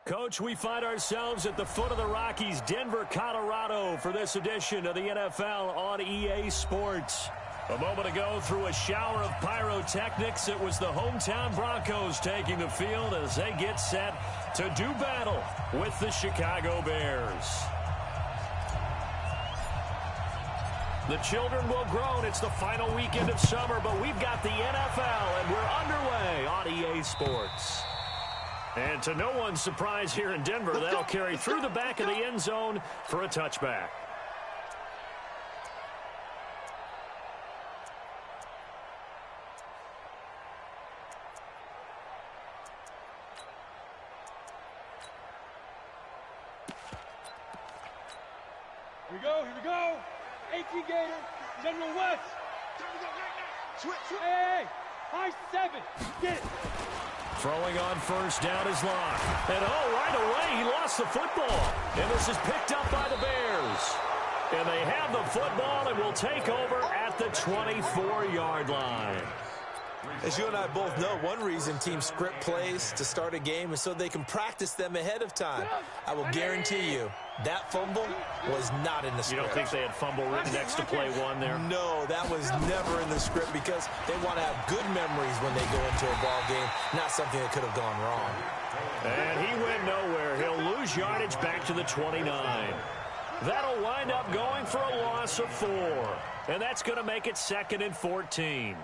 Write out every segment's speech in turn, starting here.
Coach, we find ourselves at the foot of the Rockies, Denver, Colorado, for this edition of the NFL on EA Sports. A moment ago, through a shower of pyrotechnics, it was the hometown Broncos taking the field as they get set to do battle with the Chicago Bears. The children will grow, and it's the final weekend of summer, but we've got the NFL, and we're underway on EA Sports. And to no one's surprise here in Denver, that'll carry through the back of the end zone for a touchback. Here we go. 18 Gator, General West. Switch. Hey, high 7. Get it. Throwing on first down is Locke. And right away, he lost the football. And this is picked up by the Bears. And they have the football and will take over at the 24-yard line. As you and I both know, one reason teams script plays to start a game is so they can practice them ahead of time. I will guarantee you that fumble was not in the script. You don't think they had fumble written next to play one there? No, that was never in the script because they want to have good memories when they go into a ball game, not something that could have gone wrong. And he went nowhere. He'll lose yardage back to the 29. That'll wind up going for a loss of 4. And that's going to make it 2nd and 14.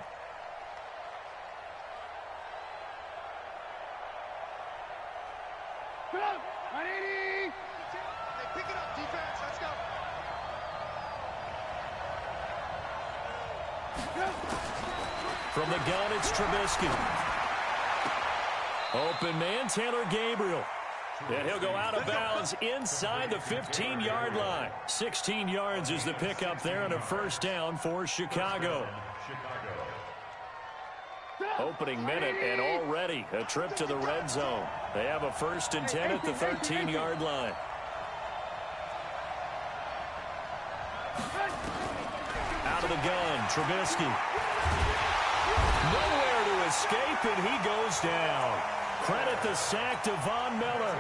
From the gun, it's Trubisky. Open man, Taylor Gabriel. And he'll go out of bounds inside the 15-yard line. 16 yards is the pickup there and a first down for Chicago. Opening minute and already a trip to the red zone. They have a 1st and 10 at the 13-yard line. Out of the gun, Trubisky. Nowhere to escape, and he goes down. Credit the sack to Von Miller.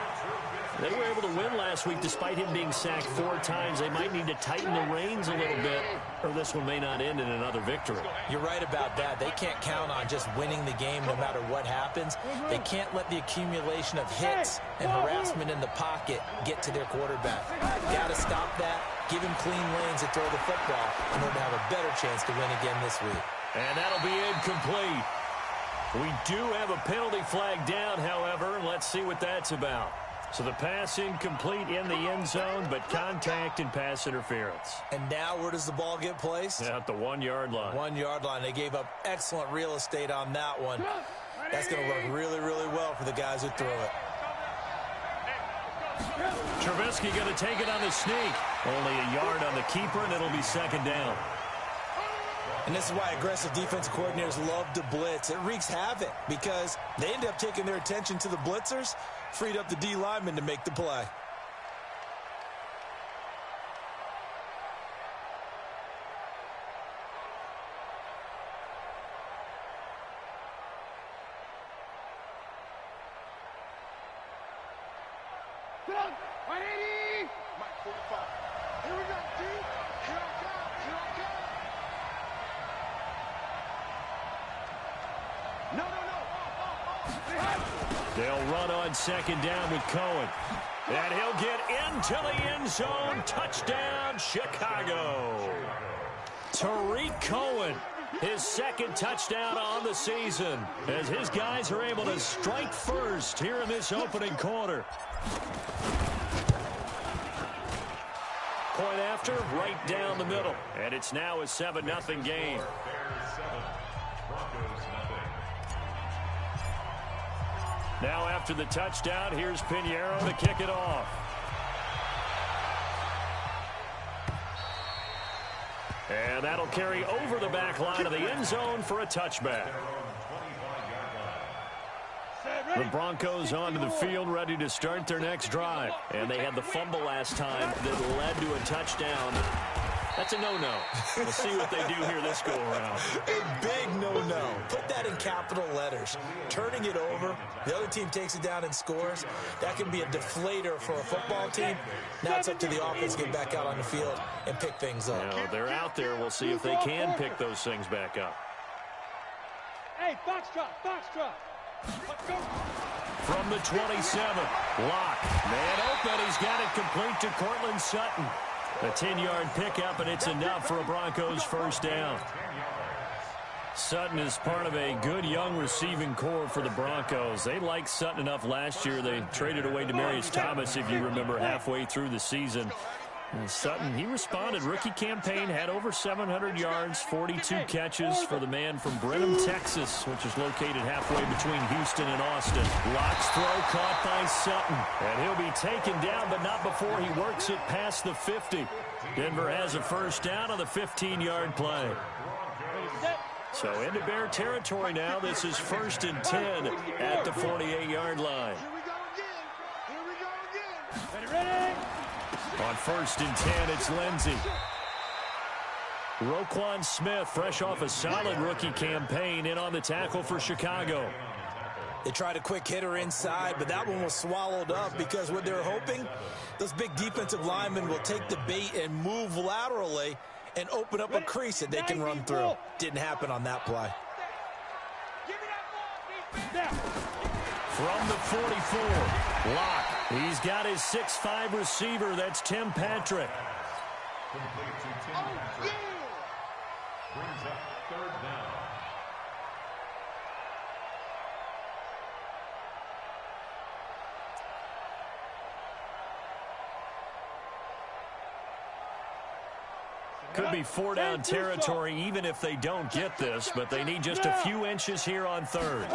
They were able to win last week despite him being sacked 4 times. They might need to tighten the reins a little bit, or this one may not end in another victory. You're right about that. They can't count on just winning the game no matter what happens. They can't let the accumulation of hits and harassment in the pocket get to their quarterback. Got to stop that, give him clean lanes to throw the football in order to have a better chance to win again this week. And that'll be incomplete. We do have a penalty flag down, however, and let's see what that's about. So the pass incomplete in the end zone, but contact and pass interference. And now where does the ball get placed? At the 1-yard line. 1-yard line. They gave up excellent real estate on that one. That's going to work really, really well for the guys who threw it. Trubisky going to take it on the sneak. Only a yard on the keeper, and it'll be 2nd down. And this is why aggressive defensive coordinators love to blitz. It wreaks havoc because they end up taking their attention to the blitzers, freed up the D lineman to make the play. They'll run on 2nd down with Cohen. And he'll get into the end zone. Touchdown, Chicago. Tariq Cohen, his 2nd touchdown on the season, as his guys are able to strike first here in this opening quarter. Point after, right down the middle. And it's now a 7-0 game. Now after the touchdown, here's Pinheiro to kick it off. And that'll carry over the back line of the end zone for a touchback. The Broncos onto the field, ready to start their next drive. And they had the fumble last time that led to a touchdown. That's a no-no. We'll see what they do here this go-around. A big no-no. Put that in capital letters. Turning it over, the other team takes it down and scores. That can be a deflator for a football team. Now it's up to the offense to get back out on the field and pick things up. Now, they're out there. We'll see if they can pick those things back up. Hey, foxtrot, foxtrot. Let's go. From the 27, Locke. Man open. He's got it complete to Cortland Sutton. A 10-yard pickup, and it's enough for a Broncos first down. Sutton is part of a good young receiving core for the Broncos. They liked Sutton enough last year. They traded away Demaryius Thomas, if you remember, halfway through the season. And Sutton, he responded. Rookie campaign, had over 700 yards, 42 catches for the man from Brenham, Texas, which is located halfway between Houston and Austin. Locke's throw caught by Sutton. And he'll be taken down, but not before he works it past the 50. Denver has a first down on the 15-yard play. So into Bear territory now. This is 1st and 10 at the 48-yard line. Here we go again. Ready? On 1st and 10, it's Lindsey. Roquan Smith, fresh off a solid rookie campaign, in on the tackle for Chicago. They tried a quick hitter inside, but that one was swallowed up because what they're hoping, those big defensive linemen will take the bait and move laterally and open up a crease that they can run through. Didn't happen on that play. From the 44, Locke. He's got his 6'5" receiver. That's Tim Patrick. Brings up 3rd down. Could be 4-down territory even if they don't get this, but they need just a few inches here on 3rd.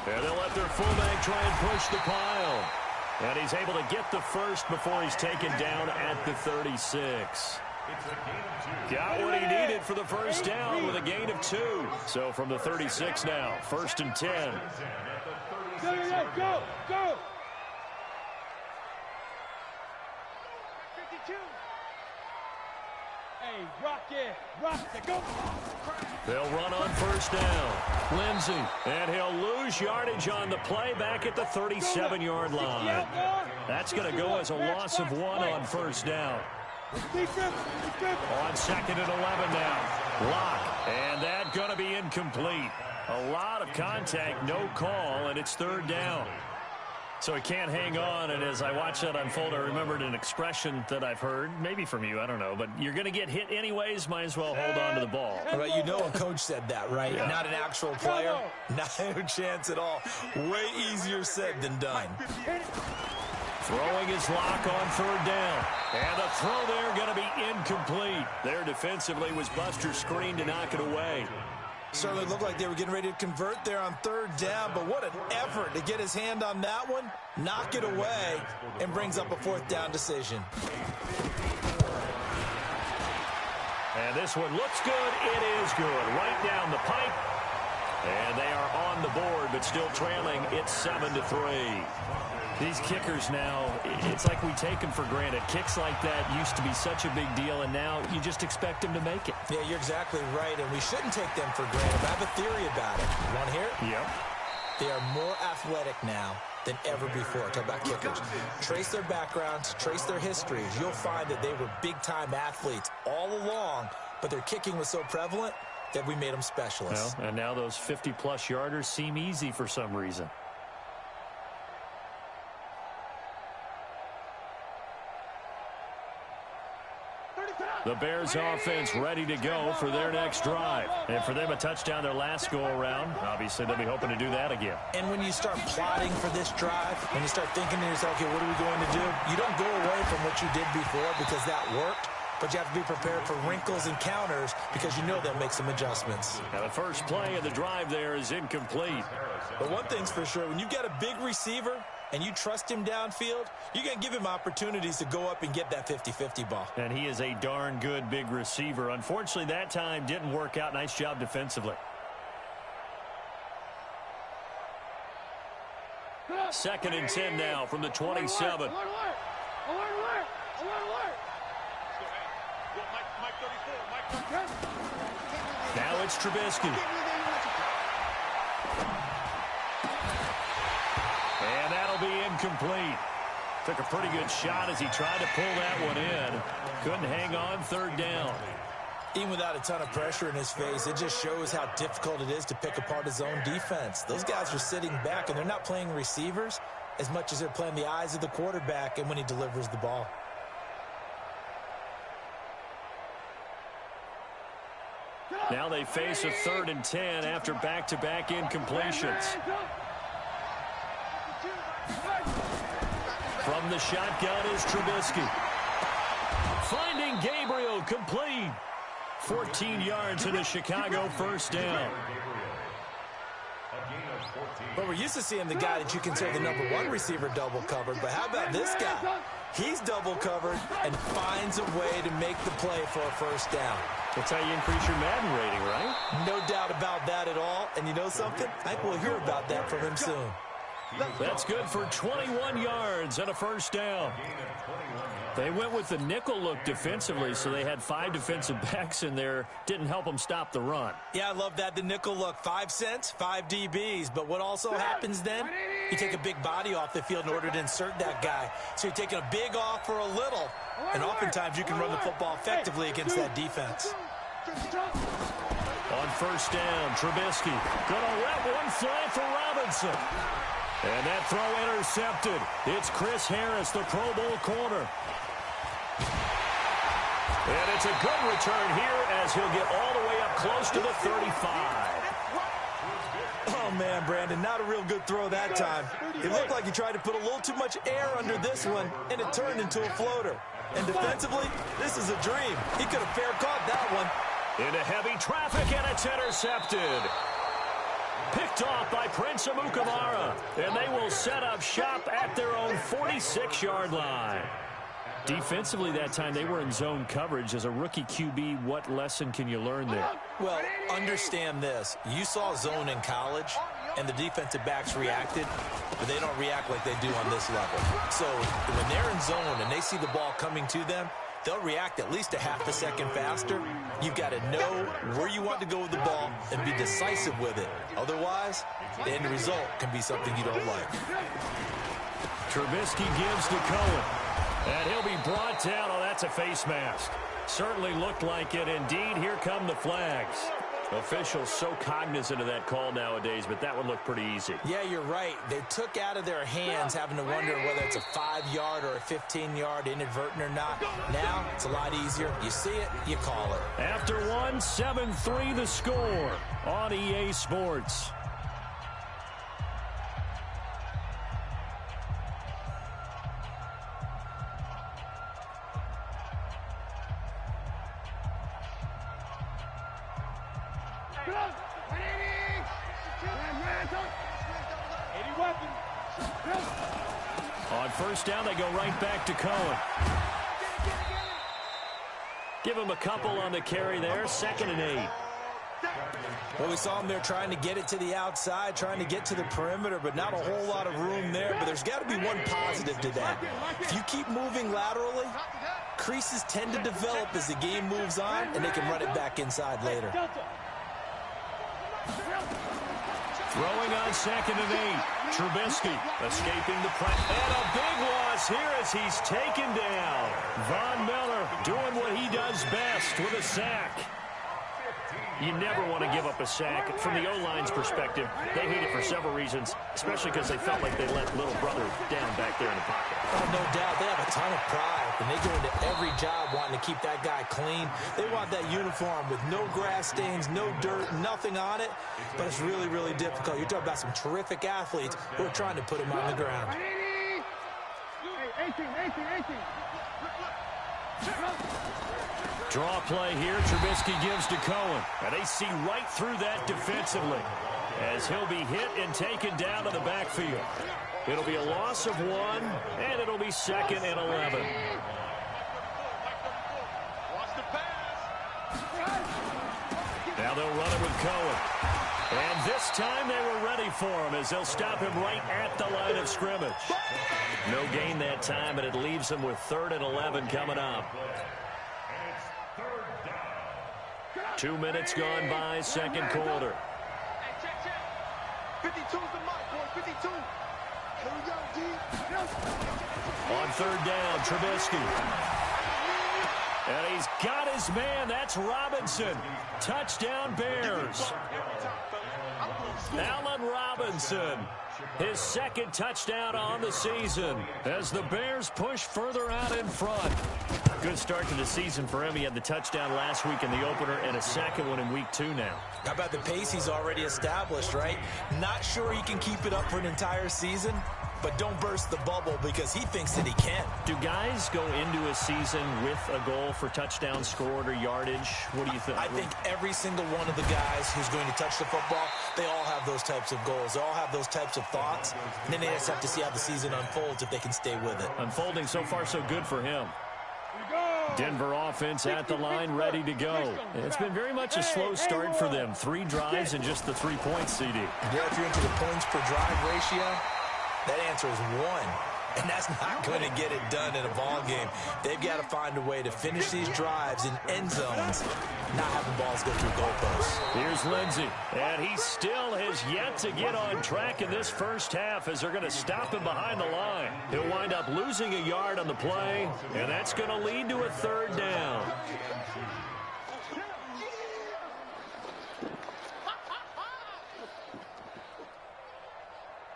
And they'll let their fullback try and push the pile. And he's able to get the first before he's taken down at the 36. Got what he needed for the first down with a gain of 2. So from the 36 now, 1st and 10. Go, go. 52. Hey, rock it, go. They'll run on 1st down. Lindsey, and he'll lose yardage on the play back at the 37-yard line. That's going to go as a loss of 1 on 1st down. On 2nd and 11 now. Locke, and that's going to be incomplete. A lot of contact, no call, and it's 3rd down. So he can't hang on, and as I watch that unfold, I remembered an expression that I've heard, maybe from you, I don't know, but you're going to get hit anyways, might as well hold on to the ball. Right, you know a coach said that, right? Yeah. Not an actual player. Not a chance at all. Way easier said than done. Throwing his Locke on 3rd down. And the throw there going to be incomplete. There defensively was Buster's screen to knock it away. Certainly looked like they were getting ready to convert there on 3rd down, but what an effort to get his hand on that one, knock it away, and brings up a 4th down decision. And this one looks good. It is good. Right down the pipe. And they are on the board, but still trailing. It's 7-3. These kickers now, it's like we take them for granted. Kicks like that used to be such a big deal, and now you just expect them to make it. Yeah, you're exactly right, and we shouldn't take them for granted. I have a theory about it. You want to hear it? Yep. They are more athletic now than ever before. Talk about kickers. Trace their backgrounds, trace their histories. You'll find that they were big-time athletes all along, but their kicking was so prevalent that we made them specialists. Well, and now those 50-plus yarders seem easy for some reason. The Bears offense ready to go for their next drive. And for them, a touchdown their last go-around. Obviously, they'll be hoping to do that again. And when you start plotting for this drive, when you start thinking to yourself, okay, what are we going to do? You don't go away from what you did before because that worked. But you have to be prepared for wrinkles and counters because you know they'll make some adjustments. Now, the first play of the drive there is incomplete. But one thing's for sure, when you've got a big receiver and you trust him downfield, you're going to give him opportunities to go up and get that 50-50 ball. And he is a darn good big receiver. Unfortunately, that time didn't work out. Nice job defensively. 2nd and 10 now from the 27. Now it's Trubisky. And that'll be incomplete. Took a pretty good shot as he tried to pull that one in. Couldn't hang on third down. Even without a ton of pressure in his face, it just shows how difficult it is to pick apart his own defense. Those guys are sitting back, and they're not playing receivers as much as they're playing the eyes of the quarterback and when he delivers the ball. Now they face a 3rd and 10 after back-to-back incompletions. From the shotgun is Trubisky. Finding Gabriel, complete. 14 yards in a Chicago first down. But we're used to seeing the guy that you consider the #1 receiver double covered. But how about this guy? He's double covered and finds a way to make the play for a first down. That's how you increase your Madden rating, right? No doubt about that at all. And you know something? I think we'll hear about that from him soon. That's good for 21 yards and a first down. They went with the nickel look defensively, so they had 5 defensive backs in there. Didn't help them stop the run. Yeah, I love that, the nickel look. 5 cents, 5 DBs. But what also happens then? You take a big body off the field in order to insert that guy. So you're taking a big off for a little. And oftentimes you can run the football effectively against that defense. On first down, Trubisky gonna let one fly for Robinson. And that throw intercepted. It's Chris Harris, the Pro Bowl corner. And it's a good return here as he'll get all the way up close to the 35. Oh, man, Brandon, not a real good throw that time. It looked like he tried to put a little too much air under this one, and it turned into a floater. And defensively, this is a dream. He could have fair caught that one. Into heavy traffic, and it's intercepted. Picked off by Prince Amukamara, and they will set up shop at their own 46-yard line. Defensively that time, they were in zone coverage. As a rookie QB, what lesson can you learn there? Well, understand this. You saw zone in college, and the defensive backs reacted, but they don't react like they do on this level. So when they're in zone and they see the ball coming to them, they'll react at least a half a second faster. You've got to know where you want to go with the ball and be decisive with it. Otherwise, the end result can be something you don't like. Trubisky gives to Cohen. And he'll be brought down. Oh, that's a face mask. Certainly looked like it. Indeed, here come the flags. Officials so cognizant of that call nowadays, but that one looked pretty easy. Yeah, you're right. They took out of their hands having to wonder whether it's a 5-yard or a 15-yard inadvertent or not. Now, it's a lot easier. You see it, you call it. After one, 7-3 the score on EA Sports. On first down, they go right back to Cohen. Give him a couple on the carry there. 2nd and 8. Well, we saw him there trying to get it to the outside, trying to get to the perimeter, but not a whole lot of room there. But there's got to be one positive to that. If you keep moving laterally, creases tend to develop as the game moves on, and they can run it back inside later. Throwing on 2nd and 8. Trubisky escaping the press. And a big loss here as he's taken down. Von Miller doing what he does best with a sack. You never want to give up a sack. From the O-line's perspective, they hate it for several reasons, especially because they felt like they let little brother down back there in the pocket. Oh, no doubt. They have a ton of pride, and they go into every job wanting to keep that guy clean. They want that uniform with no grass stains, no dirt, nothing on it, but it's really, really difficult. You're talking about some terrific athletes who are trying to put him on the ground. 18. Draw play here. Trubisky gives to Cohen. And they see right through that defensively as he'll be hit and taken down to the backfield. It'll be a loss of 1, and it'll be 2nd and 11. Now they'll run it with Cohen. And this time they were ready for him as they'll stop him right at the line of scrimmage. No gain that time, but it leaves him with 3rd and 11 coming up. 2 minutes gone by, second quarter. Hey, check. 52's the mark, boy. 52. Here we go, D. On third down, Trubisky. And he's got his man. That's Robinson. Touchdown, Bears. Allen Robinson, his second touchdown on the season as the Bears push further out in front. Good start to the season for him. He had the touchdown last week in the opener and a second one in week 2 now. How about the pace he's already established, right? Not sure he can keep it up for an entire season, but don't burst the bubble because he thinks that he can. Do guys go into a season with a goal for touchdown scored or yardage? What do you think? I think every single one of the guys who's going to touch the football, they all have those types of goals. They all have those types of thoughts. And then they just have to see how the season unfolds if they can stay with it. Unfolding so far so good for him. Denver offense at the line, ready to go. It's been very much a slow start for them. 3 drives and just the 3 points, CD. Yeah, if you're into the points per drive ratio, that answer is 1. And that's not going to get it done in a ball game. They've got to find a way to finish these drives in end zones, not having balls go through goalposts. Here's Lindsey, and he still has yet to get on track in this first half as they're going to stop him behind the line. He'll wind up losing a yard on the play, and that's going to lead to a third down.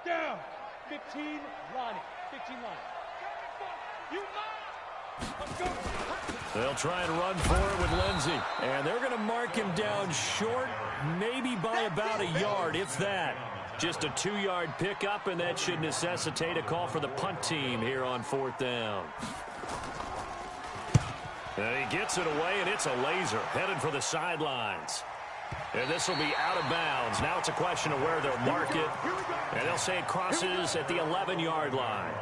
Down. 15 line. 15 line. They'll try and run for it with Lindsey. And they're going to mark him down short, maybe by about a yard, if that. Just a 2-yard pickup, and that should necessitate a call for the punt team here on 4th down. And he gets it away, and it's a laser headed for the sidelines. And this will be out of bounds. Now it's a question of where they'll mark it. And they'll say it crosses at the 11-yard line.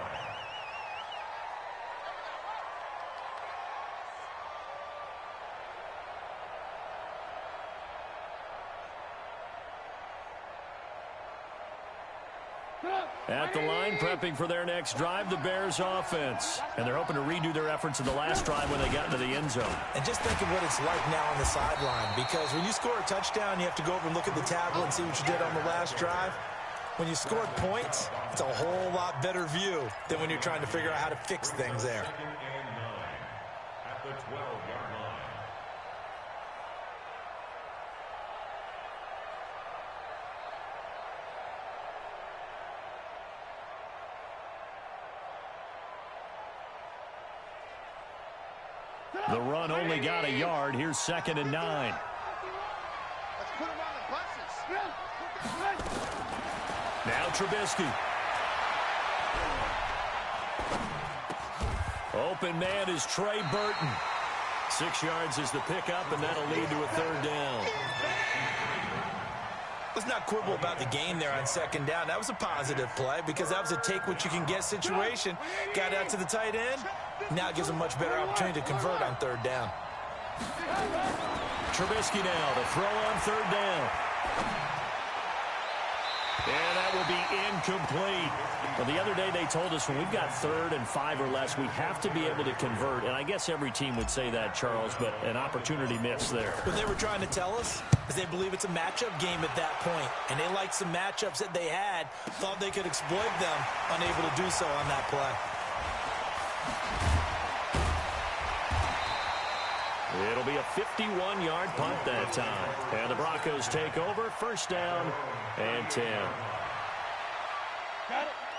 At the line, prepping for their next drive, the Bears offense. And they're hoping to redo their efforts in the last drive when they got into the end zone. And just think of what it's like now on the sideline, because when you score a touchdown, you have to go over and look at the tablet and see what you did on the last drive. When you scored points, it's a whole lot better view than when you're trying to figure out how to fix things there. At the 12-yard line. The run only got a yard. Here's 2nd and 9. Let's put him on the buses. Now Trubisky. Open man is Trey Burton. 6 yards is the pickup, and that'll lead to a third down. Let's not quibble about the game there on 2nd down. That was a positive play because that was a take-what-you-can-get situation. Got out to the tight end. Now it gives them much better opportunity to convert on 3rd down. Trubisky now to throw on 3rd down. And that will be incomplete. Well, the other day they told us when we've got 3rd and 5 or less, we have to be able to convert. And I guess every team would say that, Charles, but an opportunity missed there. What they were trying to tell us is they believe it's a matchup game at that point. And they liked some matchups that they had, thought they could exploit them, unable to do so on that play. It'll be a 51-yard punt that time. And the Broncos take over, 1st down and 10.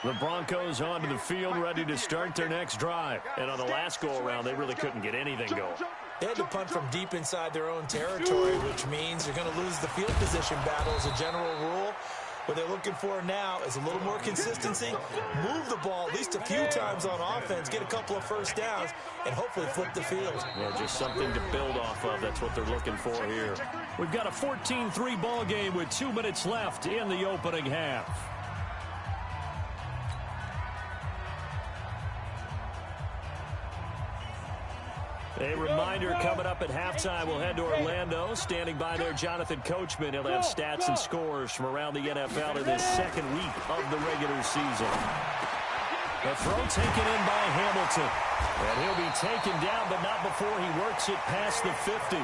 The Broncos onto the field, ready to start their next drive. And on the last go-around, they really couldn't get anything going. They had to punt from deep inside their own territory, which means they're going to lose the field position battle as a general rule. What they're looking for now is a little more consistency, move the ball at least a few times on offense, get a couple of 1st downs, and hopefully flip the field. Well, just something to build off of. That's what they're looking for here. We've got a 14-3 ball game with 2 minutes left in the opening half. A reminder coming up at halftime. We'll head to Orlando. Standing by there, Jonathan Coachman. He'll have stats and scores from around the NFL in this 2nd week of the regular season. The throw taken in by Hamilton. And he'll be taken down, but not before he works it past the 50.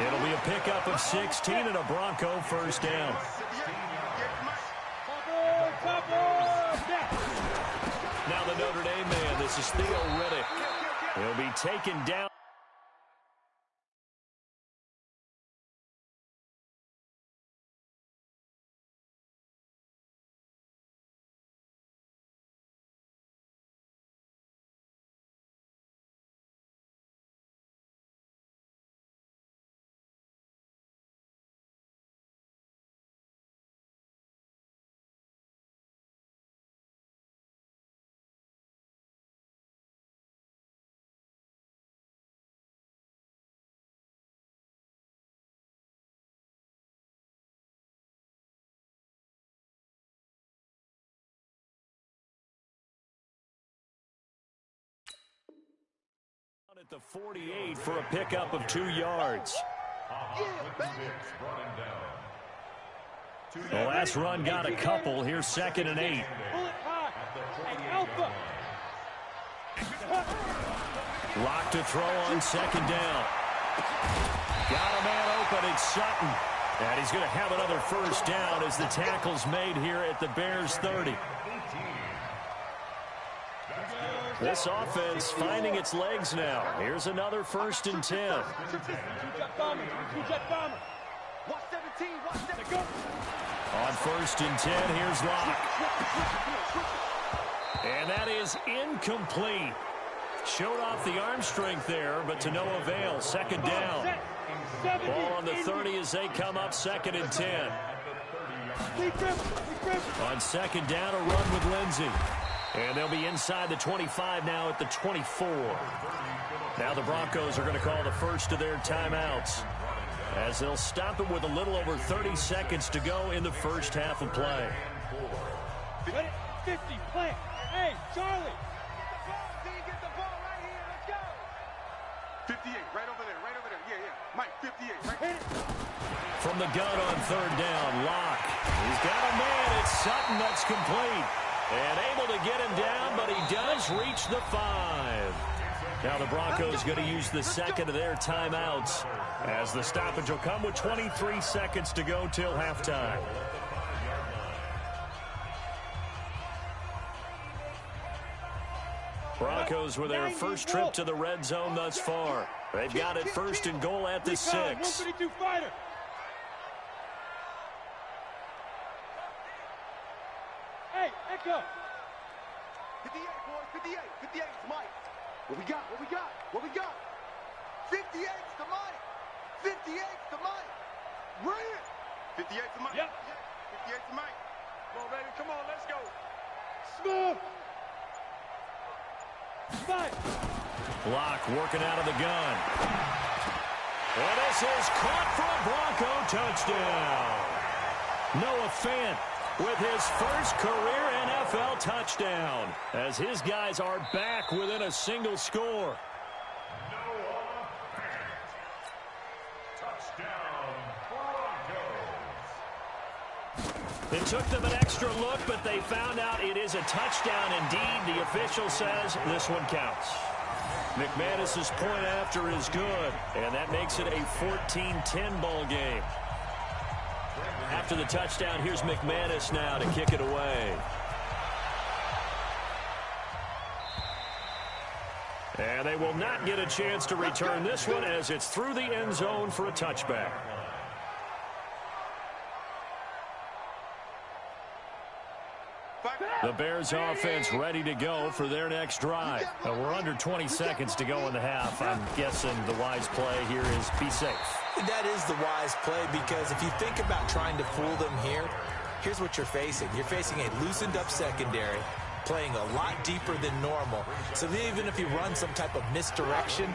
It'll be a pickup of 16 and a Bronco first down. Now the Notre Dame man, this is Theo Riddick. He'll be taken down. At the 48 for a pickup of 2 yards. The last run got a couple. Here's 2nd and 8. Lock to throw on 2nd down. Got a man open. It's Sutton. And he's going to have another first down as the tackle's made here at the Bears 30. This offense finding its legs now. Here's another 1st and 10. On 1st and 10, here's Locke. And that is incomplete. Showed off the arm strength there, but to no avail. 2nd down. Ball on the 30 as they come up 2nd and 10. On 2nd down, a run with Lindsey. And they'll be inside the 25 now at the 24. Now the Broncos are going to call the first of their timeouts, as they'll stop it with a little over 30 seconds to go in the first half of play. 50, plant. Hey, Charlie. Get the ball right here. Let's go. 58, right over there. Yeah. Mike, 58, right here. From the gun on 3rd down, Locke. He's got a man. It's Sutton that's complete. And able to get him down, but he does reach the 5. Now the Broncos going to use the 2nd of their timeouts, as the stoppage will come with 23 seconds to go till halftime. Broncos with their first trip to the red zone thus far. They've got it 1st and goal at the 6. 152 fighter. Hey, Echo. 58, boys, 58. 58 to Mike. What we got? 58 to Mike. 58 to Mike. Bring it. 58 to Mike. Yep. 58 to Mike. Come on, baby. Come on, let's go. Smooth. 5. Block working out of the gun. And this is caught for a Bronco touchdown. Noah Fant with his first career NFL touchdown, as his guys are back within a single score. Noah Fant. Touchdown, Broncos. It took them an extra look, but they found out it is a touchdown indeed. The official says this one counts. McManus's point after is good, and that makes it a 14-10 ball game. After the touchdown, here's McManus now to kick it away. And they will not get a chance to return this one, as it's through the end zone for a touchback. The Bears offense ready to go for their next drive. We're under 20 seconds to go in the half. I'm guessing the wise play here is be safe. That is the wise play, because if you think about trying to fool them here, here's what you're facing. You're facing a loosened up secondary, playing a lot deeper than normal. So even if you run some type of misdirection,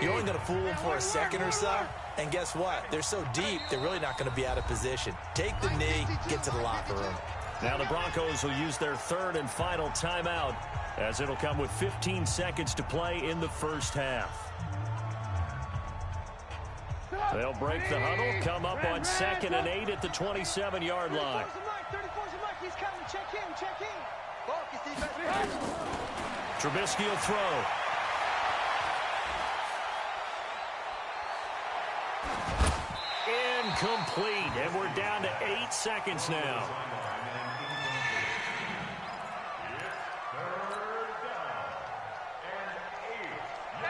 you're only going to fool them for a second or so. And guess what? They're so deep, they're really not going to be out of position. Take the knee, get to the locker room. Now the Broncos will use their 3rd and final timeout, as it'll come with 15 seconds to play in the first half. They'll break the huddle, come up on 2nd and 8 at the 27-yard line. 34's Mike. He's coming. Check in. Trubisky will throw. complete, and we're down to 8 seconds now.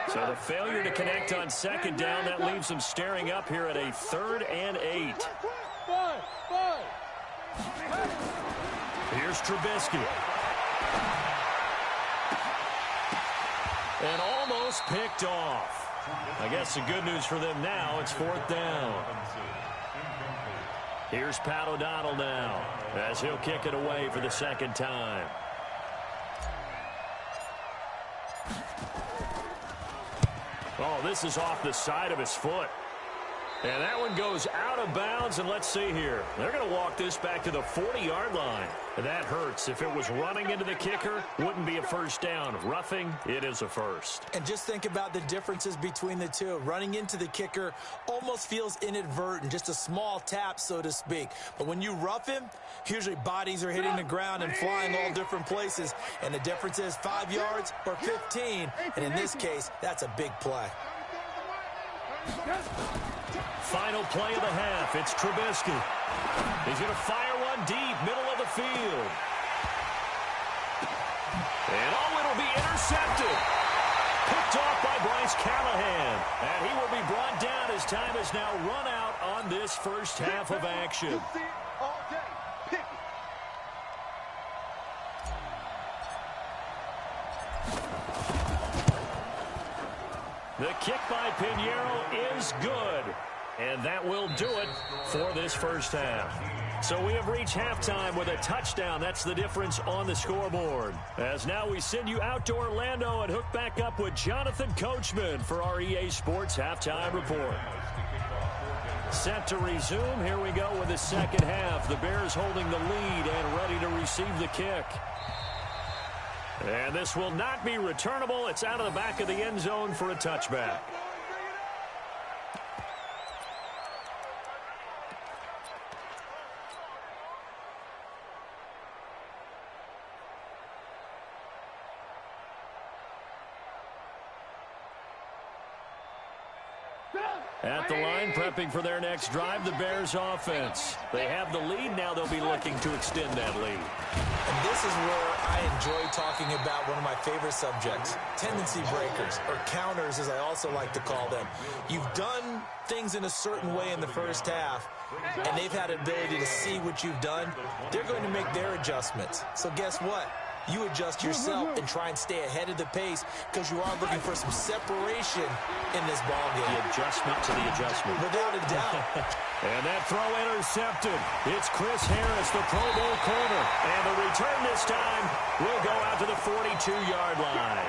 So the failure to connect on second down, that leaves them staring up here at a 3rd and 8. Here's Trubisky. And almost picked off. I guess the good news for them now, it's 4th down. Here's Pat O'Donnell now, as he'll kick it away for the 2nd time. Oh, this is off the side of his foot. And that one goes out of bounds, and let's see here. They're going to walk this back to the 40-yard line. That hurts. If it was running into the kicker, wouldn't be a 1st down. Roughing, it is a 1st. And just think about the differences between the two. Running into the kicker almost feels inadvertent, just a small tap, so to speak. But when you rough him, usually bodies are hitting the ground and flying all different places. And the difference is 5 yards or 15. And in this case, that's a big play. Final play of the half. It's Trubisky. He's going to fire one deep, middle of the field. And it'll be intercepted. Picked off by Bryce Callahan. And he will be brought down as time is now run out on this first half of action. The kick by Pinheiro is good. And that will do it for this first half. So we have reached halftime with a touchdown. That's the difference on the scoreboard. As now we send you out to Orlando and hook back up with Jonathan Coachman for our EA Sports Halftime Report. Set to resume. Here we go with the second half. The Bears holding the lead and ready to receive the kick. And this will not be returnable. It's out of the back of the end zone for a touchback. At the line, prepping for their next drive, the Bears offense. They have the lead. Now they'll be looking to extend that lead. And this is where I enjoy talking about one of my favorite subjects, tendency breakers, or counters as I also like to call them. You've done things in a certain way in the first half, and they've had an ability to see what you've done. They're going to make their adjustments. So guess what? You adjust yourself and try and stay ahead of the pace because you are looking for some separation in this ballgame. The adjustment to the adjustment. Without a doubt. And that throw intercepted. It's Chris Harris, the Pro Bowl corner. And the return this time will go out to the 42-yard line.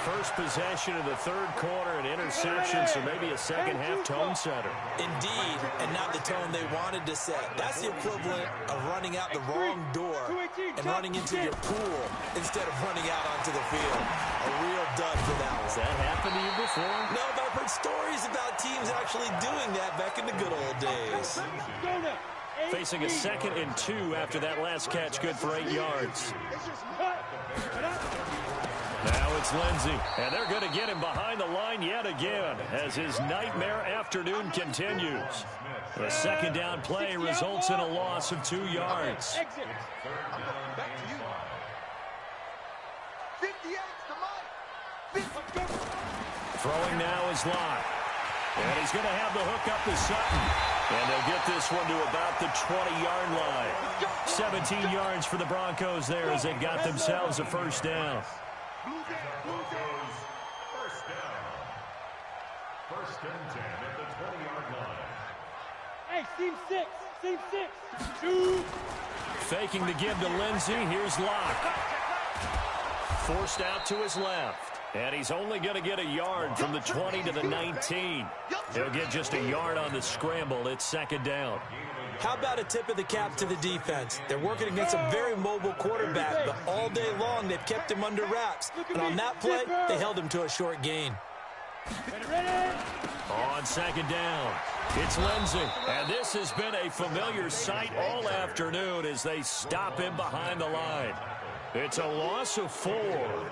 First possession of the third quarter, an interception, so maybe a second-half tone setter. Indeed, and not the tone they wanted to set. That's the equivalent of running out the wrong door and running into your pool instead of running out onto the field. A real dud for that one. Has that happened to you before? No, but I've heard stories about teams actually doing that back in the good old days. Facing a 2nd and 2 after that last catch, good for 8 yards. Now it's Lindsey, and they're going to get him behind the line yet again as his nightmare afternoon continues. The second down play results in a loss of 2 yards. Throwing now is Locke. And he's going to have the hook up to Sutton. And they'll get this one to about the 20-yard line. 17 yards for the Broncos there as they got themselves a first down. Broncos, first down. 1st and 10 at the 20-yard line. Hey, seam 6. 2. Faking the give to Lindsey. Here's Locke. Forced out to his left. And he's only going to get a yard from the 20 to the 19. He'll get just a yard on the scramble. It's second down. How about a tip of the cap to the defense? They're working against a very mobile quarterback, but all day long they've kept him under wraps. And on that play, they held him to a short gain. On second down, it's Lindsey. And this has been a familiar sight all afternoon as they stop him behind the line. It's a loss of 4.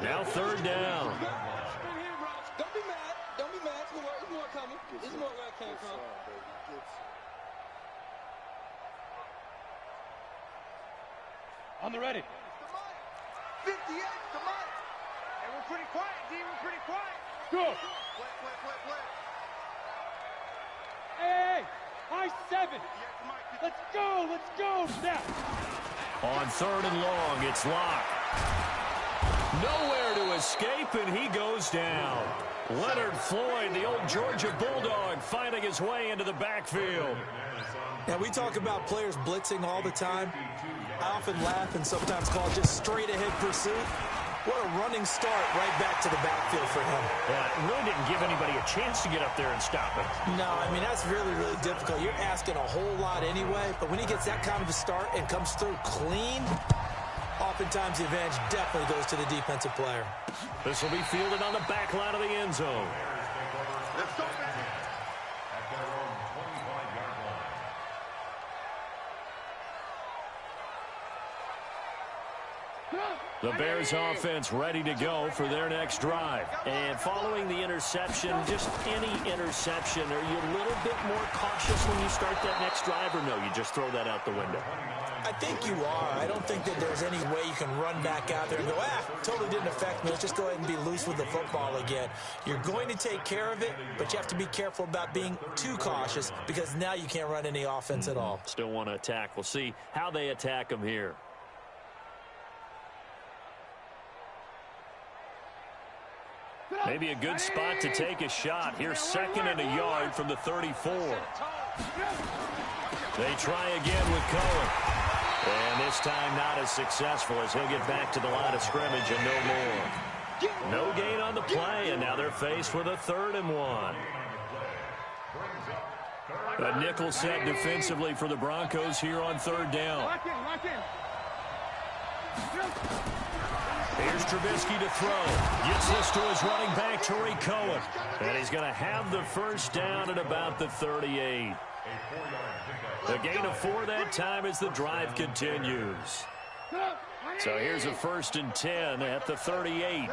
Now third down. Don't be mad. Don't be mad. There's more coming. There's more where it came from. On the ready. 58, the mic. And we're pretty quiet, D. We're pretty quiet. Go. Play. Hey, high 7. Let's go. Now. On 3rd and long, it's Locke. Nowhere to escape, and he goes down. Leonard Floyd, the old Georgia Bulldog, finding his way into the backfield. Now, we talk about players blitzing all the time. I often laugh and sometimes call it just straight-ahead pursuit. What a running start right back to the backfield for him. Yeah, it really didn't give anybody a chance to get up there and stop it. No, I mean, that's really, really difficult. You're asking a whole lot anyway, but when he gets that kind of a start and comes through clean, oftentimes the advantage definitely goes to the defensive player. This will be fielded on the back line of the end zone. Let's go, man. At their own 25-yard line. The Bears offense ready to go for their next drive. And following the interception, just any interception, are you a little bit more cautious when you start that next drive, or no, you just throw that out the window? I think you are. I don't think that there's any way you can run back out there and go, totally didn't affect me. Let's just go ahead and be loose with the football again. You're going to take care of it, but you have to be careful about being too cautious because now you can't run any offense at all. Still want to attack. We'll see how they attack them here. Maybe a good spot to take a shot. Here's 2nd and a yard from the 34. They try again with Cohen. And this time not as successful as he'll get back to the line of scrimmage and no more. No gain on the play, and now they're faced with a 3rd and 1. A nickel set defensively for the Broncos here on 3rd down. Lock in. Here's Trubisky to throw. Gets this to his running back, Tariq Cohen. And he's going to have the first down at about the 38. A gain of 4 that time as the drive continues. So here's a 1st and 10 at the 38. Hey,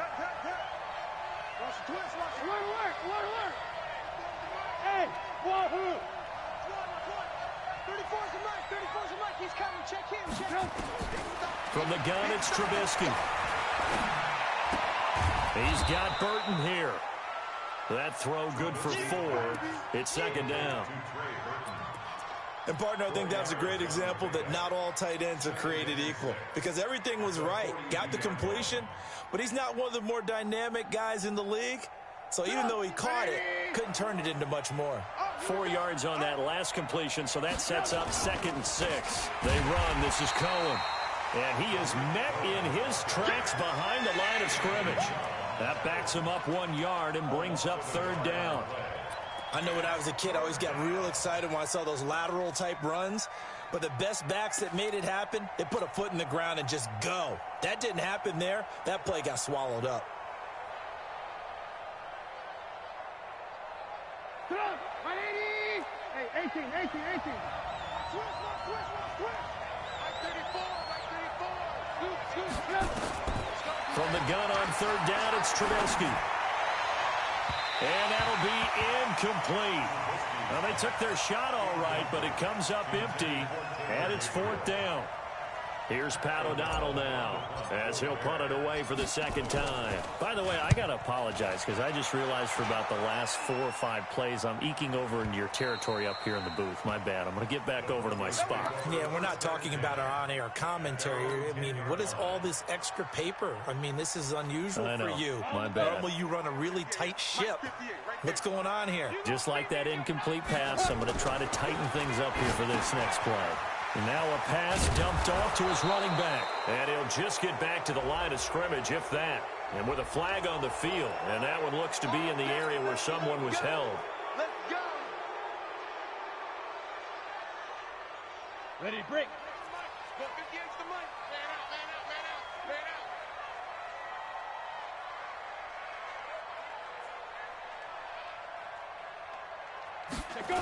wahoo! 34's a mic. He's coming. Check him. From the gun, it's Trubisky. He's got Burton here. That throw good for 4. It's 2nd down. And, partner, I think that's a great example that not all tight ends are created equal because everything was right. Got the completion, but he's not one of the more dynamic guys in the league. So even though he caught it, couldn't turn it into much more. 4 yards on that last completion, so that sets up 2nd and 6. They run. This is Cohen. And he is met in his tracks behind the line of scrimmage. That backs him up 1 yard and brings up 3rd down. I know when I was a kid, I always got real excited when I saw those lateral-type runs. But the best backs that made it happen, they put a foot in the ground and just go. That didn't happen there. That play got swallowed up. Come on, 180! Hey, 18. Twist. Like 34. From the gun on 3rd down, it's Trubisky. And that'll be incomplete. Well, they took their shot all right, but it comes up empty, and it's 4th down. Here's Pat O'Donnell now as he'll punt it away for the 2nd time. By the way, I got to apologize because I just realized for about the last 4 or 5 plays, I'm eking over into your territory up here in the booth. My bad. I'm going to get back over to my spot. Yeah, we're not talking about our on-air commentary. I mean, what is all this extra paper? I mean, this is unusual for you. My bad. Normally you run a really tight ship. What's going on here? Just like that incomplete pass, I'm going to try to tighten things up here for this next play. And now a pass dumped off to his running back. And he'll just get back to the line of scrimmage, if that. And with a flag on the field. And that one looks to be in the area where someone was held. Let's go. Ready to break. Go 58's the mic. Man out. Check go.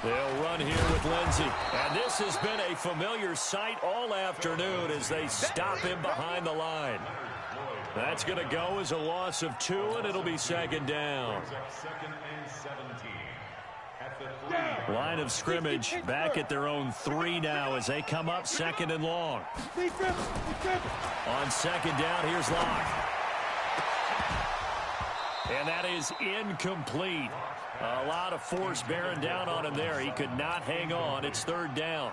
They'll run here with Lindsey. And this has been a familiar sight all afternoon as they stop him behind the line. That's going to go as a loss of 2, and it'll be 2nd down. 2nd and 17. Line of scrimmage back at their own 3 now as they come up 2nd and long. On 2nd down, here's Locke. And that is incomplete. A lot of force bearing down on him there. He could not hang on. It's 3rd down.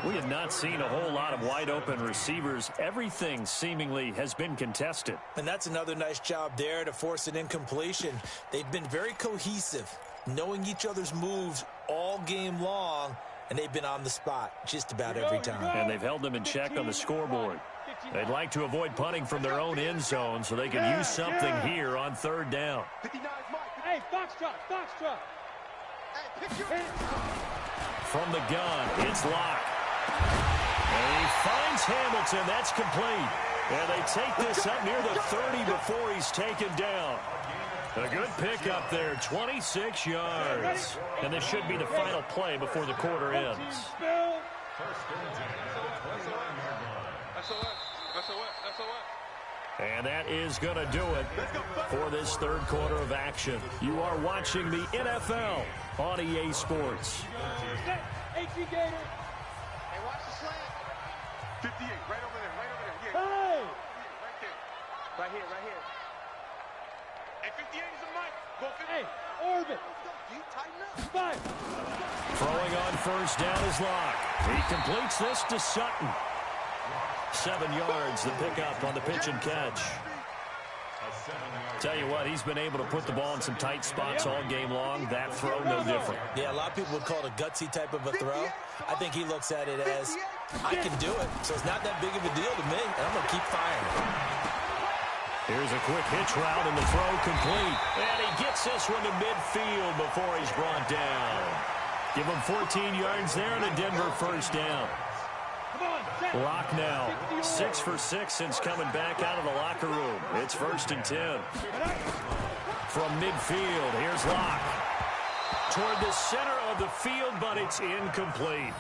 We have not seen a whole lot of wide-open receivers. Everything seemingly has been contested. And that's another nice job there to force an incompletion. They've been very cohesive, knowing each other's moves all game long, and they've been on the spot just about every time. And they've held them in check on the scoreboard. They'd like to avoid punting from their own end zone so they can use something here on 3rd down. Hey, foxtrot, foxtrot. From the gun, it's Locke. And he finds Hamilton. That's complete. And they take this up near the 30 before he's taken down. A good pickup there, 26 yards. And this should be the final play before the quarter ends. And that is going to do it for this 3rd quarter of action. You are watching the NFL on EA Sports. 18 Gator. Hey, watch the slant. 58, right over there, right over there. Yeah. Hey! Right there. Right here, right here. Hey, 58 is a mic. Go 50. Hey, orbit. You tighten up. 5. Throwing on 1st down is Locke. He completes this to Sutton. 7 yards, the pickup on the pitch and catch. Tell you what, he's been able to put the ball in some tight spots all game long. That throw, no different. Yeah, a lot of people would call it a gutsy type of a throw. I think he looks at it as, I can do it, so it's not that big of a deal to me, and I'm going to keep firing. Here's a quick hitch route, and the throw complete. And he gets this one to midfield before he's brought down. Give him 14 yards there and a Denver 1st down. Locke now 6 for 6 since coming back out of the locker room. It's 1st and 10. From midfield, here's Locke. Toward the center of the field, but it's incomplete.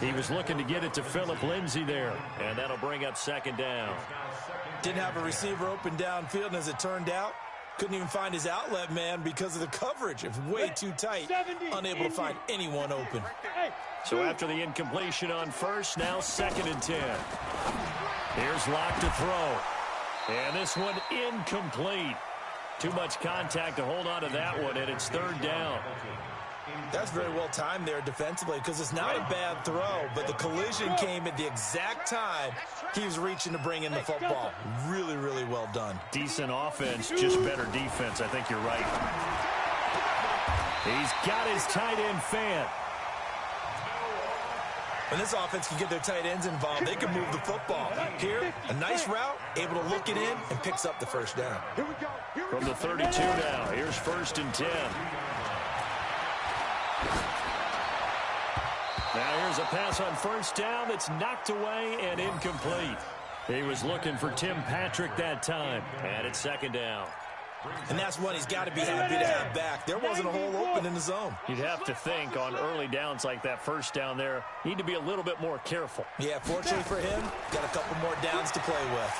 He was looking to get it to Philip Lindsay there, and that'll bring up 2nd down. Didn't have a receiver open downfield, and as it turned out, couldn't even find his outlet man because of the coverage. It was way too tight, unable to find anyone open. So after the incompletion on 1st, now 2nd and 10. Here's Locke to throw. And this one incomplete. Too much contact to hold on to that one, and it's 3rd down. That's very well timed there defensively because it's not a bad throw, but the collision came at the exact time he was reaching to bring in the football. Really, really well done. Decent offense, just better defense. I think you're right. He's got his tight end fan. When this offense can get their tight ends involved, they can move the football. Here, a nice route, able to look it in, and picks up the 1st down. From the 32 now, here's 1st and 10. Now here's a pass on 1st down that's knocked away and incomplete. He was looking for Tim Patrick that time, and it's 2nd down. And that's one he's got to be happy to have back. There wasn't a hole open in the zone. You'd have to think on early downs like that 1st down there, need to be a little bit more careful. Yeah, fortunately for him, got a couple more downs to play with.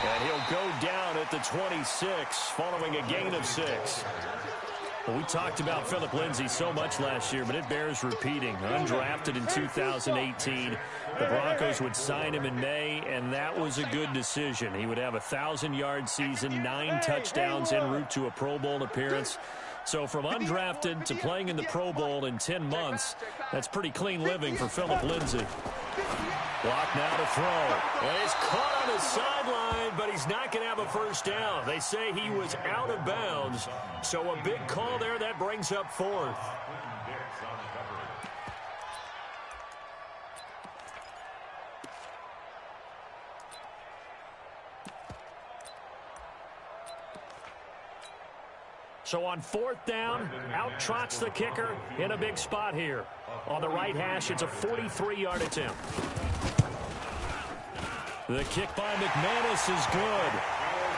And he'll go down at the 26 following a gain of 6. Well, we talked about Philip Lindsay so much last year, but it bears repeating. Undrafted in 2018. The Broncos would sign him in May, and that was a good decision. He would have a 1,000-yard season, 9 touchdowns en route to a Pro Bowl appearance. So from undrafted to playing in the Pro Bowl in 10 months, that's pretty clean living for Philip Lindsay. Block now to throw. And he's caught on the sideline, but he's not going to have a 1st down. They say he was out of bounds. So a big call there. That brings up 4th. So on 4th down, out trots the kicker in a big spot here. On the right hash, it's a 43-yard attempt. The kick by McManus is good,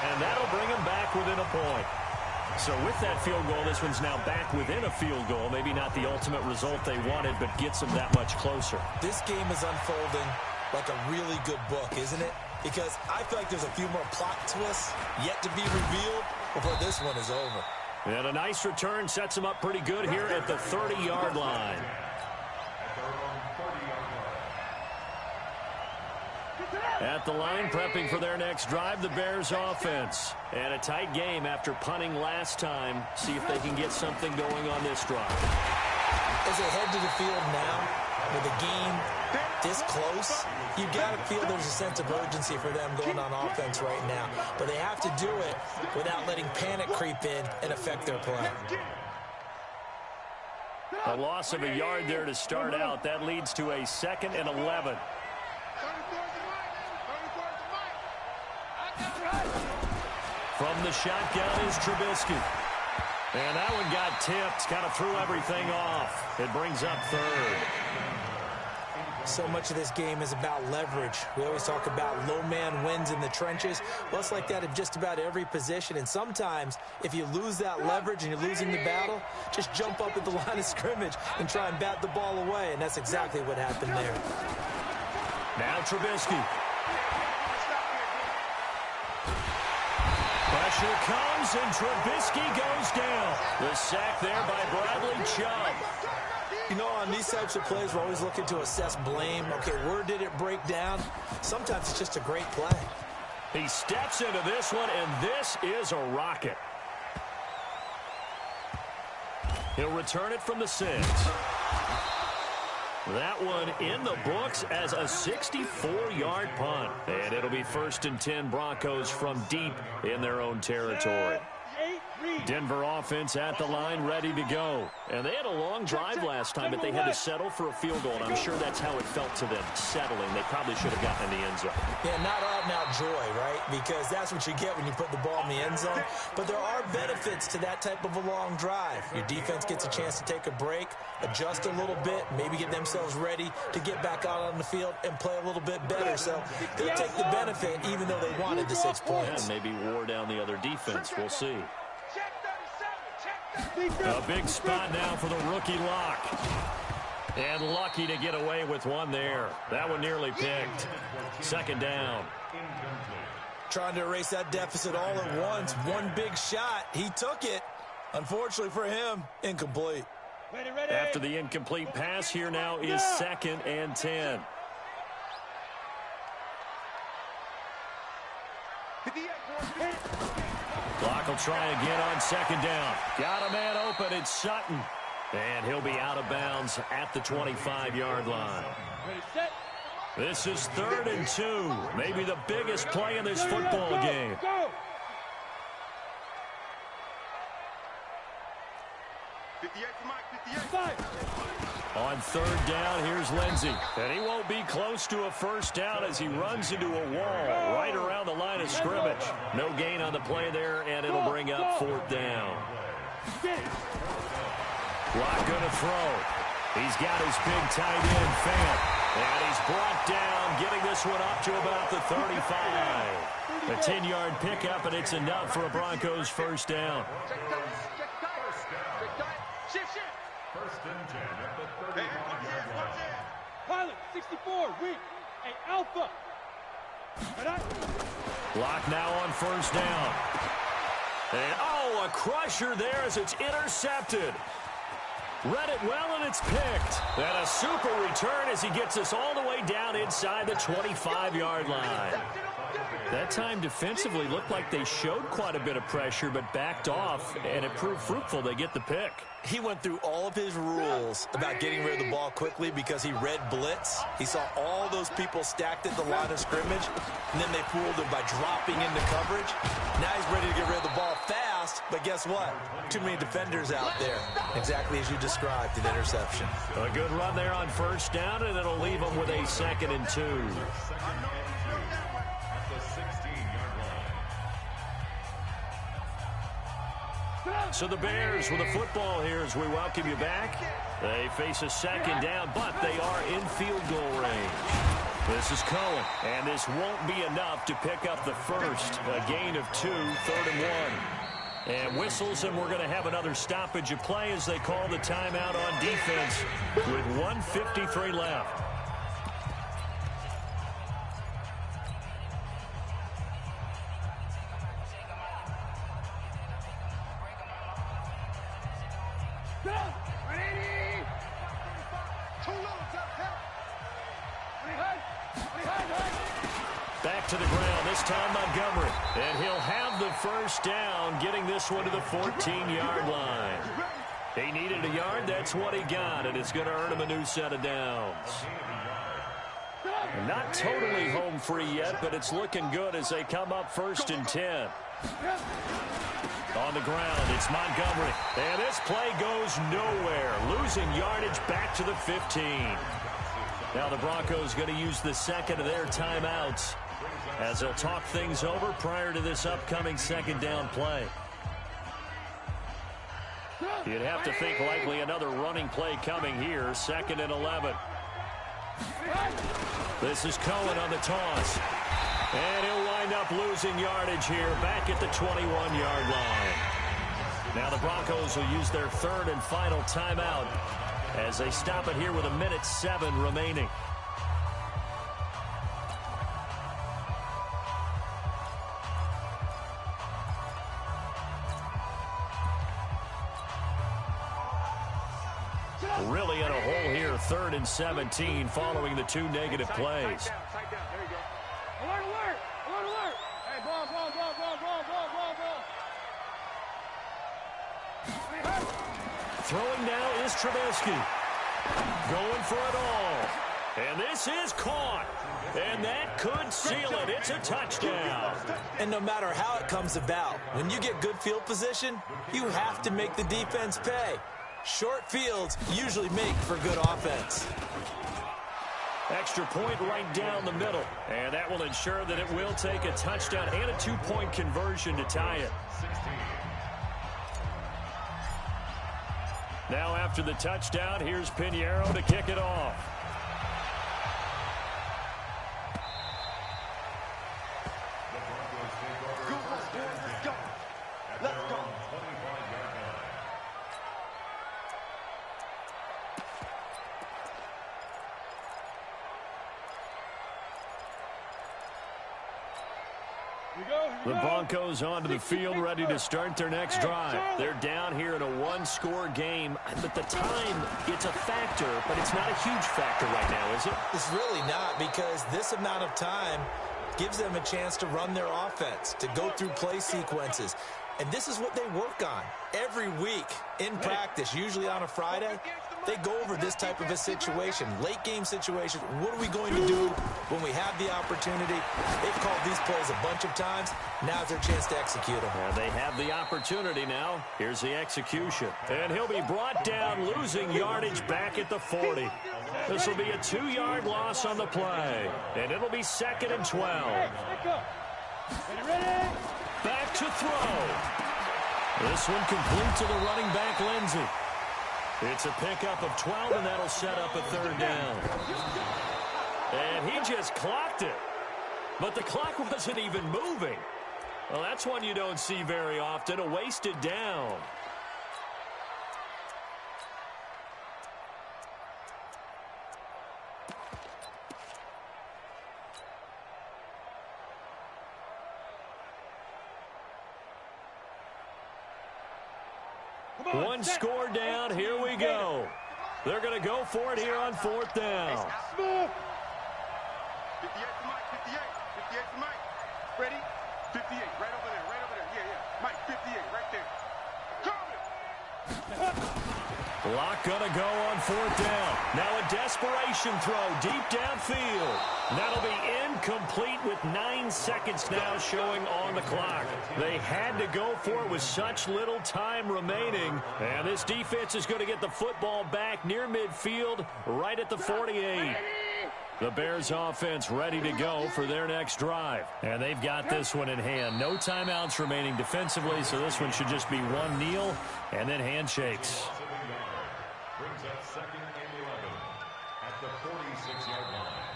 and that'll bring him back within a point. So with that field goal, this one's now back within a field goal. Maybe not the ultimate result they wanted, but gets them that much closer. This game is unfolding like a really good book, isn't it? Because I feel like there's a few more plot twists yet to be revealed before this one is over. And a nice return sets them up pretty good here at the 30-yard line. At the line, prepping for their next drive, the Bears offense. And a tight game after punting last time. See if they can get something going on this drive. As they head to the field now, with the game this close, you got to feel there's a sense of urgency for them going on offense right now. But they have to do it without letting panic creep in and affect their play. A loss of a yard there to start out. That leads to a 2nd and 11. From the shotgun is Trubisky. And that one got tipped, kind of threw everything off. It brings up 3rd. So much of this game is about leverage. We always talk about low man wins in the trenches. Well, it's like that in just about every position. And sometimes, if you lose that leverage and you're losing the battle, just jump up at the line of scrimmage and try and bat the ball away. And that's exactly what happened there. Now Trubisky. Pressure comes, and Trubisky goes down. The sack there by Bradley Chubb. You know, on these types of plays, we're always looking to assess blame. Okay, where did it break down? Sometimes it's just a great play. He steps into this one, and this is a rocket. He'll return it from the 6. That one in the books as a 64-yard punt. And it'll be 1st and 10 Broncos from deep in their own territory. Denver offense at the line, ready to go. And they had a long drive last time, but they had to settle for a field goal. And I'm sure that's how it felt to them, settling. They probably should have gotten in the end zone. Yeah, not out-and-out joy, right? Because that's what you get when you put the ball in the end zone. But there are benefits to that type of a long drive. Your defense gets a chance to take a break, adjust a little bit, maybe get themselves ready to get back out on the field and play a little bit better. So they'll take the benefit even though they wanted the 6 points. Yeah, maybe wore down the other defense. We'll see. A big spot now for the rookie Lock. And lucky to get away with one there. That one nearly picked. 2nd down. Trying to erase that deficit all at once. One big shot. He took it. Unfortunately for him, incomplete. After the incomplete pass, here now is 2nd and 10. Clock will try again on 2nd down. Got a man open. It's Sutton. And he'll be out of bounds at the 25-yard line. This is 3rd and 2. Maybe the biggest play in this football game. On 3rd down, here's Lindsey. And he won't be close to a 1st down as he runs into a wall right around the line of scrimmage. No gain on the play there, and it'll bring up 4th down. Lock going to throw. He's got his big tight end, Fant. And he's brought down, getting this one up to about the 35. A 10-yard pickup, and it's enough for a Broncos 1st down. 1st and 10 at the 35-yard line. Pilot, 64, weak. Hey, Alpha. Lock now on 1st down. And, oh, a crusher there as it's intercepted. Read it well, and it's picked. And a super return as he gets us all the way down inside the 25-yard line. That time defensively looked like they showed quite a bit of pressure but backed off, and it proved fruitful. They get the pick. He went through all of his rules about getting rid of the ball quickly because he read blitz. He saw all those people stacked at the line of scrimmage, and then they fooled him by dropping into coverage. Now he's ready to get rid of the ball fast, but guess what? Too many defenders out there. Exactly as you described, an interception. A good run there on 1st down, and it'll leave them with a 2nd and 2. So the Bears with the football here as we welcome you back. They face a 2nd down, but they are in field goal range. This is Cohen, and this won't be enough to pick up the 1st. A gain of 2, 3rd and 1. And whistles, and we're going to have another stoppage of play as they call the timeout on defense with 1:53 left. Back to the ground, this time Montgomery. And he'll have the first down, getting this one to the 14-yard line. He needed a yard, that's what he got, and it's going to earn him a new set of downs. Not totally home free yet, but it's looking good as they come up 1st and 10. On the ground, it's Montgomery. And this play goes nowhere. Losing yardage back to the 15. Now the Broncos going to use the second of their timeouts as they'll talk things over prior to this upcoming second down play. You'd have to think likely another running play coming here. 2nd and 11. This is Cohen on the toss. And he'll wind up losing yardage here back at the 21-yard line. Now the Broncos will use their 3rd and final timeout as they stop it here with 1:07 remaining. Really in a hole here, 3rd and 17 following the 2 negative plays. Alert, alert! Alert, alert! Hey, ball. Throwing now is Trubisky. Going for it all. And this is caught. And that could seal it. It's a touchdown. And no matter how it comes about, when you get good field position, you have to make the defense pay. Short fields usually make for good offense. Extra point right down the middle. And that will ensure that it will take a touchdown and a 2-point conversion to tie it. Now after the touchdown, here's Pinheiro to kick it off. The Broncos onto the field, ready to start their next drive. They're down here in a 1-score game, but the time, it's a factor, but it's not a huge factor right now, is it? It's really not, because this amount of time gives them a chance to run their offense, to go through play sequences. And this is what they work on every week in practice, usually on a Friday. They go over this type of a situation, late game situation. What are we going to do when we have the opportunity? They've called these plays a bunch of times. Now's their chance to execute them. Yeah, they have the opportunity now. Here's the execution. And he'll be brought down, losing yardage back at the 40. This will be a 2-yard loss on the play. And it'll be 2nd and 12. Back to throw. This one complete to the running back, Lindsey. It's a pickup of 12, and that'll set up a 3rd down. And he just clocked it. But the clock wasn't even moving. Well, that's one you don't see very often, a wasted down. One score down, here we go. They're going to go for it here on 4th down. 58 for Mike, 58 for Mike. Ready? 58, right over there. Yeah. Mike, 58, right there. Lock going to go on 4th down. Now a desperation throw deep downfield. That'll be incomplete with 9 seconds now showing on the clock. They had to go for it with such little time remaining. And this defense is going to get the football back near midfield right at the 48. The Bears offense ready to go for their next drive. And they've got this one in hand. No timeouts remaining defensively, so this one should just be one kneel and then handshakes. Brings up 2nd and 11 at the 46-yard line.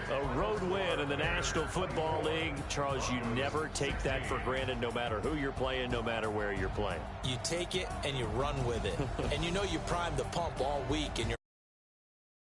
A road win in the National Football League. Charles, you never take that for granted no matter who you're playing, no matter where you're playing. You take it and you run with it. And you know you primed the pump all week and you're